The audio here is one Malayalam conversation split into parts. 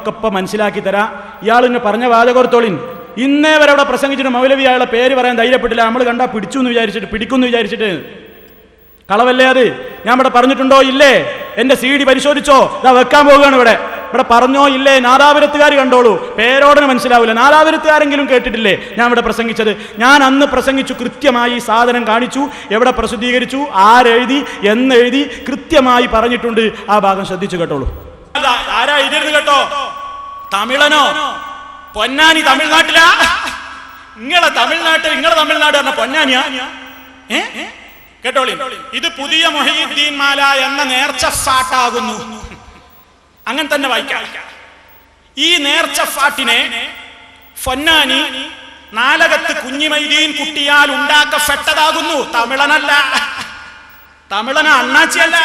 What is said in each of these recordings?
ഒക്കെ ഇപ്പം മനസ്സിലാക്കി തരാം. ഇയാൾ എന്നെ പറഞ്ഞ വാചകോർത്തോളിൻ. ഇന്നേ വരെ അവിടെ പ്രസംഗിച്ചിട്ട് മൗലവി അയാളെ പേര് പറയാൻ ധൈര്യപ്പെട്ടില്ല. നമ്മൾ കണ്ടാൽ പിടിക്കുമെന്ന് വിചാരിച്ചിട്ട്. കളവല്ലേ അത്? ഞാൻ ഇവിടെ പറഞ്ഞിട്ടുണ്ടോ ഇല്ലേ? എൻ്റെ CD പരിശോധിച്ചോ? ഇതാ വെക്കാൻ പോവുകയാണ്. ഇവിടെ പറഞ്ഞോ ഇല്ലേ? നാദാപുരത്തുകാർ കണ്ടോളൂ, പേരോടന് മനസ്സിലാവില്ല. നാദാപുരത്തുകാരെങ്കിലും കേട്ടിട്ടില്ലേ ഞാൻ ഇവിടെ പ്രസംഗിച്ചത്? ഞാൻ അന്ന് പ്രസംഗിച്ചു, കൃത്യമായി സാധനം കാണിച്ചു, എവിടെ പ്രസിദ്ധീകരിച്ചു, ആരെഴുതി, എന്നെഴുതി കൃത്യമായി പറഞ്ഞിട്ടുണ്ട്. ആ ഭാഗം ശ്രദ്ധിച്ചു കേട്ടോളൂ. ആരാ എഴുതിയത് കേട്ടോ? തമിഴനോ? പൊന്നാനി തമിഴ്നാട്ടിലാ? നിങ്ങളെ തമിഴ്നാട് പറഞ്ഞ പൊന്നാനിയാ? കേട്ടോളി, ഇത് പുതിയ മൊഹീദ്ദീൻ മാല എന്ന നേർച്ച ഫാട്ടാകുന്നു. അങ്ങനെ തന്നെ വായിക്കാം. ഈ നേർച്ച ഫാട്ടിനെ പൊന്നാനി നാലകത്ത് കുഞ്ഞിമൈദീൻ കുട്ടിയാൽ ഉണ്ടാക്കപ്പെട്ടതാകുന്നു. തമിഴന അണ്ണാച്ചിയല്ല.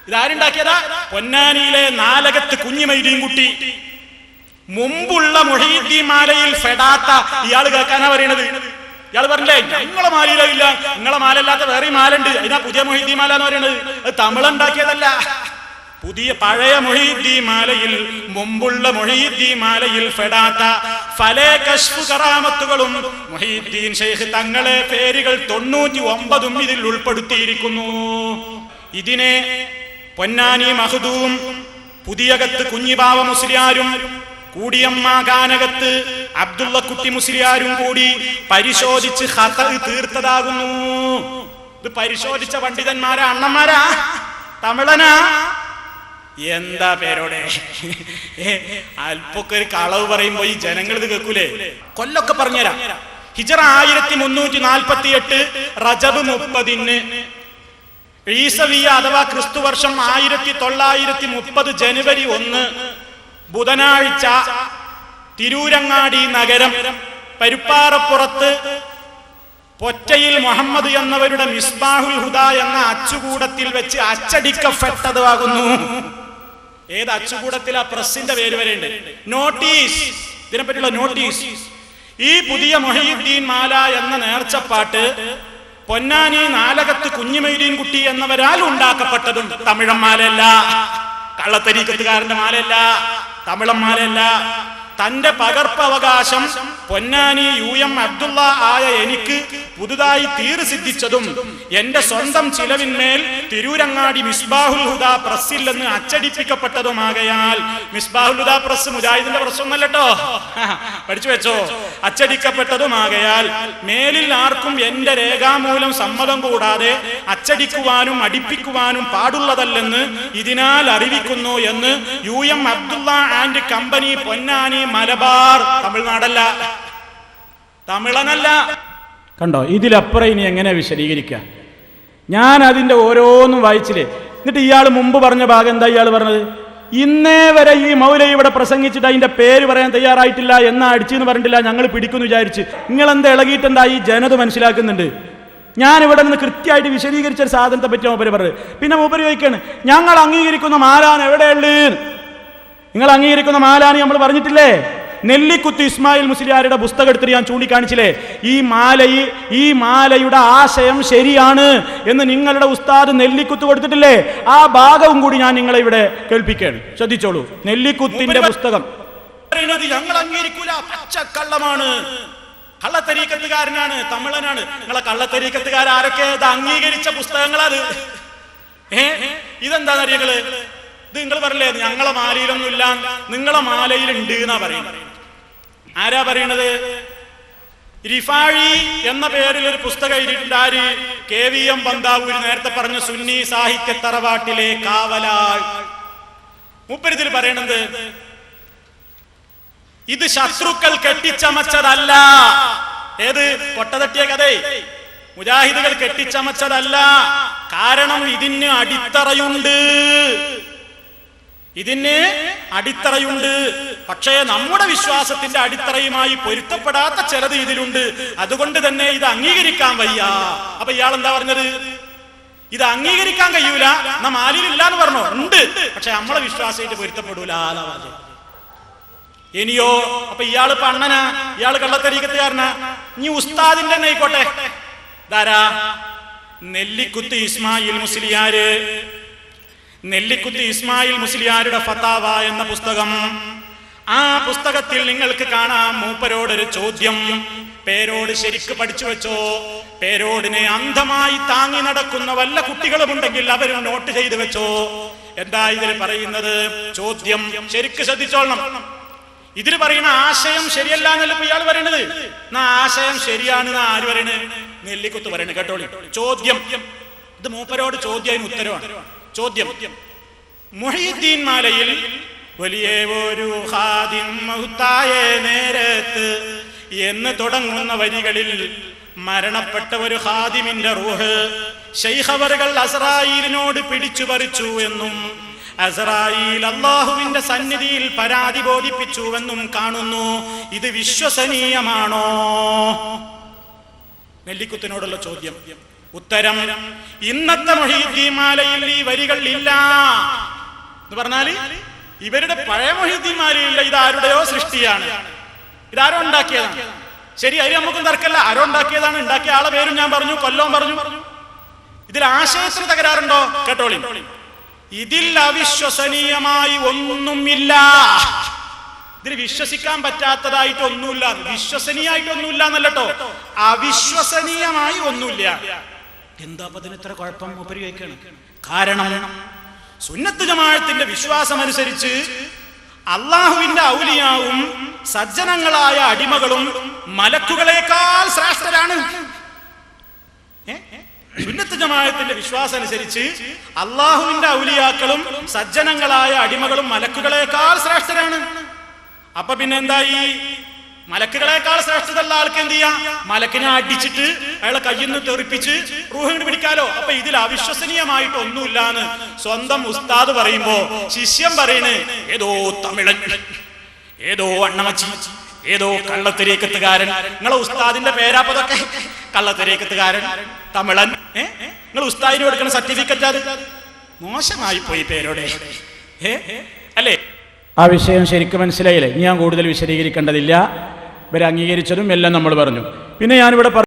ഇതാരുണ്ടാക്കിയതാ? പൊന്നാനിയിലെ നാലകത്ത് കുഞ്ഞിമൈദീൻ കുട്ടി. മുമ്പുള്ള മൊഹീദ്ദീൻ മാലയിൽ ഫെടാത്ത ഇയാൾ കേൾക്കാനാ പറയണത്. ഇയാൾ പറഞ്ഞില്ലേ നിങ്ങളെ മാലയിലോ ഇല്ല, നിങ്ങളെ മാലല്ലാത്ത വേറെ മാലുണ്ട്, അതിനാ പുതിയ മൊഹീദ്ദീൻ മാല എന്ന് പറയുന്നത്. അത് തമിഴുണ്ടാക്കിയതല്ല. പഴയ മൊഹീദ്ദീൻ മാലയിൽ, മുമ്പുള്ള മൊഹീദ്ദീൻ മാലയിൽ ഫെടാത്ത പല കശ്ഫ് കറാമത്തുകളും മൊഹീദ്ദീൻ ശൈഖ് തങ്ങളെ പേരുകൾ 99 ഇതിൽ ഉൾപ്പെടുത്തിയിരിക്കുന്നു. ഇതിനെ പൊന്നാനി മഹ്ദൂം, പുതിയകത്ത് കുഞ്ഞിബാവ മുസ്ലിയാരും, കൂടിയമ്മ ഗാനകത്ത് അബ്ദുള്ള കുട്ടി മുസ്ലിയാരും കൂടി പരിശോധിച്ച് ഖത തീർത്തതാകുന്നു. ഇത് പരിശോധിച്ച പണ്ഡിതന്മാരാ, അണ്ണന്മാരാ, തമിഴനാ? എന്താ പേരോടെ? അല്പൊക്കെ ഒരു കളവ് പറയുമ്പോ ഈ ജനങ്ങൾ ഇത് കേൾക്കൂലേ? കൊല്ലൊക്കെ പറഞ്ഞുതരാം. ഹിജറ 1348 റജബ് 30 ഈസവിയ അഥവാ ക്രിസ്തുവർഷം 1930 ജനുവരി 1 ബുധനാഴ്ച തിരൂരങ്ങാടി നഗരം പരുപ്പാറപ്പുറത്ത് പൊറ്റയിൽ മുഹമ്മദ് എന്നവരുടെ മിസ്ബാഹുൽ ഹുദ എന്ന അച്ചുകൂടത്തിൽ വെച്ച് അച്ചടിക്കപ്പെട്ടതാകുന്നു. ഏത് അച്ചുകൂടത്തിൽ? ആ പ്രസിന്റെ പേര് വരെയുണ്ട്. നോട്ടീസ്, ഇതിനെപ്പറ്റിയുള്ള നോട്ടീസ്. ഈ പുതിയ മൊഹീദ്ദീൻ മാല എന്ന നേർച്ചപ്പാട്ട് പൊന്നാനി നാലകത്ത് കുഞ്ഞിമൈദീൻ കുട്ടി എന്നവരാൽ ഉണ്ടാക്കപ്പെട്ടതും തമിഴൻ മാലയല്ല, കള്ളത്തരീക്കത്തുകാരന്റെ മാലയല്ല, തമിഴൻ മാലയല്ല. തന്റെ പകർപ്പവകാശം പൊന്നാനി UM അബ്ദുള്ള ആയ എനിക്ക് പുതുതായി സിദ്ധിച്ചതും എന്റെ സ്വന്തം ചിലവിന്മേൽ തിരൂരങ്ങാടി മിസ്ബാഹുൽ ഹുദ പ്രസ്സിൽ നിന്ന് അച്ചടിപ്പിക്കപ്പെട്ടതുമാകയാൽ, മിസ്ബാഹുൽ ഹുദ പ്രസ് മുജാഹിദിന്റെ പ്രസ്സൊന്നല്ലോ, പഠിച്ചു വെച്ചോ, അച്ചടിക്കപ്പെട്ടതുമാകയാൽ മേലിൽ ആർക്കും എന്റെ രേഖാമൂലം സമ്മതം കൂടാതെ അച്ചടിക്കുവാനും അടിപ്പിക്കുവാനും പാടുള്ളതല്ലെന്ന് ഇതിനാൽ അറിയിക്കുന്നു എന്ന് UM Abdulla and company, Ponnani, Malabar. തമിഴനല്ല. കണ്ടോ? ഇതിലപ്പുറം ഇനി എങ്ങനെ വിശദീകരിക്കുക? ഞാൻ അതിന്റെ ഓരോന്നും വായിച്ചില്ലേ. എന്നിട്ട് ഇയാൾ മുമ്പ് പറഞ്ഞ ഭാഗം എന്താ ഇയാൾ പറഞ്ഞത്? ഇന്നേ വരെ ഈ മൗലവി ഇവിടെ പ്രസംഗിച്ചിട്ട് അതിന്റെ പേര് പറയാൻ തയ്യാറായിട്ടില്ല, എന്നാ അടിച്ചെന്ന് പറഞ്ഞിട്ടില്ല, ഞങ്ങൾ പിടിക്കുന്നു വിചാരിച്ച്. നിങ്ങൾ എന്താ ഇളകിയിട്ടെന്താ? ഈ ജനത മനസ്സിലാക്കുന്നുണ്ട്. ഞാൻ ഇവിടെ നിന്ന് കൃത്യമായിട്ട് വിശദീകരിച്ച ഒരു സാധനത്തെ പറ്റി മൂപ്പര് പറഞ്ഞത്. പിന്നെ മൂപ്പര് ചോദിക്കാണ്, ഞങ്ങൾ അംഗീകരിക്കുന്ന മാലാണ് എവിടെയുള്ളത്? നിങ്ങൾ അംഗീകരിക്കുന്ന മാലാണ് നമ്മൾ പറഞ്ഞിട്ടില്ലേ? നെല്ലിക്കുത്ത് ഇസ്മായിൽ മുസ്ലിയാരുടെ പുസ്തകം എടുത്തിട്ട് ഞാൻ ചൂണ്ടിക്കാണിച്ചില്ലേ? ഈ മാലയുടെ ആശയം ശരിയാണ് എന്ന് നിങ്ങളുടെ ഉസ്താദ് നെല്ലിക്കുത്ത് കൊടുത്തിട്ടില്ലേ? ആ ഭാഗവും കൂടി ഞാൻ നിങ്ങളെ ഇവിടെ കേൾപ്പിക്കുകയാണ്. ശ്രദ്ധിച്ചോളൂ. നെല്ലിക്കുത്തിന്റെ പുസ്തകം ഞങ്ങൾ അംഗീകരിക്കൂല, പച്ചക്കള്ളമാണ്, കള്ളത്തരീക്കത്തുകാരനാണ്, തമിഴനാണ്. നിങ്ങളെ കള്ളത്തരീക്കത്തുകാരൊക്കെ ഇത് അംഗീകരിച്ച പുസ്തകങ്ങളത്. ഇതെന്താണെന്നറിയങ്ങള്? ഇത് നിങ്ങൾ പറയില്ലേ ഞങ്ങളെ മാലയിലൊന്നുമില്ല, നിങ്ങളെ മാലയിലുണ്ട് എന്നാ പറയുന്നത്. ആരാ പറയണത്? റിഫാഴി എന്ന പേരിൽ ഒരു പുസ്തകം എഴുതിയിട്ടുണ്ട്. ആര്? KVM പന്താവൂര്, നേരത്തെ പറഞ്ഞ സുന്നി സാഹിത്യ തറവാട്ടിലെ കാവലാൾ. മൂപ്പരിതിൽ പറയണത് ഇത് ശത്രുക്കൾ കെട്ടിച്ചമച്ചതല്ല. ഏത്? കൊട്ടതട്ടിയ കഥ മുജാഹിദുകൾ കെട്ടിച്ചമച്ചതല്ല. കാരണം ഇതിന് അടിത്തറയുണ്ട്. പക്ഷേ നമ്മുടെ വിശ്വാസത്തിന്റെ അടിത്തറയുമായി പൊരുത്തപ്പെടാത്ത ചിലത് ഇതിലുണ്ട്. അതുകൊണ്ട് തന്നെ ഇത് അംഗീകരിക്കാൻ വയ്യ. അപ്പൊ ഇയാൾ എന്താ പറഞ്ഞത്? ഇത് അംഗീകരിക്കാൻ കഴിയൂല, നാം ആലിലില്ല എന്ന് പറഞ്ഞോ? ഉണ്ട്, പക്ഷെ നമ്മളെ വിശ്വാസമായിട്ട് പൊരുത്തപ്പെടൂല. ഇനിയോ? അപ്പൊ ഇയാള് പണ്ണനാ, ഇയാള് കള്ളത്തരീക്കത്തുകാരനാ. ഇനി ഉസ്താദിന്റെ തന്നെ ആയിക്കോട്ടെ. ധാരാ നെല്ലിക്കുത്ത് ഇസ്മായിൽ മുസ്ലിയാര് നെല്ലിക്കുത്ത് ഇസ്മായിൽ മുസ്ലിയാരുടെ ഫതാവ എന്ന പുസ്തകം. ആ പുസ്തകത്തിൽ നിങ്ങൾക്ക് കാണാം മൂപ്പരോടൊരു ചോദ്യം. പേരോട് ശരിക്ക് പഠിച്ചു വെച്ചോ. പേരോടിനെ അന്ധമായി താങ്ങി നടക്കുന്ന വല്ല കുട്ടികളുമുണ്ടെങ്കിൽ അവരും നോട്ട് ചെയ്തു വെച്ചോ. എന്താ ഇതിൽ പറയുന്നത്? ചോദ്യം ശരിക്ക് ശ്രദ്ധിച്ചോളണം. ഇതിൽ പറയുന്ന ആശയം ശരിയല്ല എന്നല്ല ഇയാൾ പറയണത്. ആശയം ശരിയാണ് ആര് പറയണത്? നെല്ലിക്കുത്ത് പറയണത്. കേട്ടോളി ചോദ്യം. ഇത് മൂപ്പരോട് ചോദ്യം, ഉത്തരവാണ്. ചോദ്യം: മുഹീദ്ദീൻ മാലയിൽ വലിയ ഒരു ഖാദിം മൗത്തായ നേരത്ത് എന്ന് തുടങ്ങുന്ന വരികളിൽ മരണപ്പെട്ട ഒരു ഖാദിമിന്റെ റൂഹ് ശൈഖ് അവറുകൾ അസ്റായീലിനോട് പിടിച്ചു പറിച്ചു എന്നും അസ്റായീൽ അല്ലാഹുവിന്റെ സന്നിധിയിൽ പരാതി ബോധിപ്പിച്ചുവെന്നും കാണുന്നു. ഇത് വിശ്വസനീയമാണോ? നെല്ലിക്കുത്തിനോടുള്ള ചോദ്യം. ഉത്തരം: ഇന്നത്തെ മുഹീദ്ദീൻ മാലയിൽ ഈ വരികൾ ഇല്ല എന്ന് പറഞ്ഞാല് ഇവരുടെ പഴയ മുഹീദ്ദീൻ മാലയില്ല. ഇതാരുടെയോ സൃഷ്ടിയാണ്, ഇതാരോ ഉണ്ടാക്കിയതാണ്. ശരി, അതിൽ നമുക്കും തർക്കമല്ല. ആരോ ഉണ്ടാക്കിയതാണ്. ഉണ്ടാക്കിയ ആളെ പേരും ഞാൻ പറഞ്ഞു, കൊല്ലവും പറഞ്ഞു. ഇതിൽ ആശയത്തിന് തകരാറുണ്ടോ? കേട്ടോളി. ഇതിൽ അവിശ്വസനീയമായി ഒന്നുമില്ല. ഇതിൽ വിശ്വസിക്കാൻ പറ്റാത്തതായിട്ട് ഒന്നുമില്ല. വിശ്വസനീയമായിട്ടൊന്നുമില്ല എന്നല്ലോ, അവിശ്വസനീയമായി ഒന്നുമില്ല. എന്താ അതിന് ഇത്ര കുഴപ്പം? ഉപരിക്കണം. കാരണം സുന്നത്ത് ജമാഅത്തിന്റെ വിശ്വാസമനുസരിച്ച് അള്ളാഹുവിന്റെ ഔലിയാവും സജ്ജനങ്ങളായ അടിമകളും മലക്കുകളെക്കാൾ ശ്രേഷ്ഠരാണ്. സുന്നത്ത് ജമാഅത്തിന്റെ വിശ്വാസം അനുസരിച്ച് അള്ളാഹുവിന്റെ ഔലിയാക്കളും സജ്ജനങ്ങളായ അടിമകളും മലക്കുകളെക്കാൾ ശ്രേഷ്ഠരാണ്. അപ്പൊ പിന്നെ എന്തായി? മലക്കുകളെക്കാൾ ശ്രേഷ്ഠതയുള്ള ആൾക്ക് എന്ത് ചെയ്യാം? മലക്കിനെ അടിച്ചിട്ട് അയാളെ കയ്യിൽ നിന്ന് തെറിപ്പിച്ച് റൂഹിന് പിടിക്കാലോ. അപ്പൊ ഇതിൽ അവിശ്വസനീയമായിട്ട് ഒന്നുമില്ലാന്ന് സ്വന്തം ഉസ്താദ് പറയുമ്പോ ശിഷ്യൻ പറയണ് ഏതോ തമിഴൻ, ഏതോ അണ്ണമച്ചി, ഏതോ കള്ളത്തരീക്കത്തുകാരൻ. നിങ്ങളെ ഉസ്താദിന്റെ പേരാപ്പതൊക്കെ? കള്ളത്തരീക്കത്തുകാരൻ, തമിഴൻ. നിങ്ങൾ ഉസ്താദിന് കൊടുക്കുന്ന സർട്ടിഫിക്കറ്റ് അത് മോശമായി പോയി പേരോടെ, അല്ലേ? ആ വിഷയം ശരിക്കും മനസ്സിലായില്ലേ? ഞാൻ കൂടുതൽ വിശദീകരിക്കേണ്ടതില്ല. ഇവരെ അംഗീകരിച്ചതും എല്ലാം നമ്മൾ പറഞ്ഞു. പിന്നെ ഞാനിവിടെ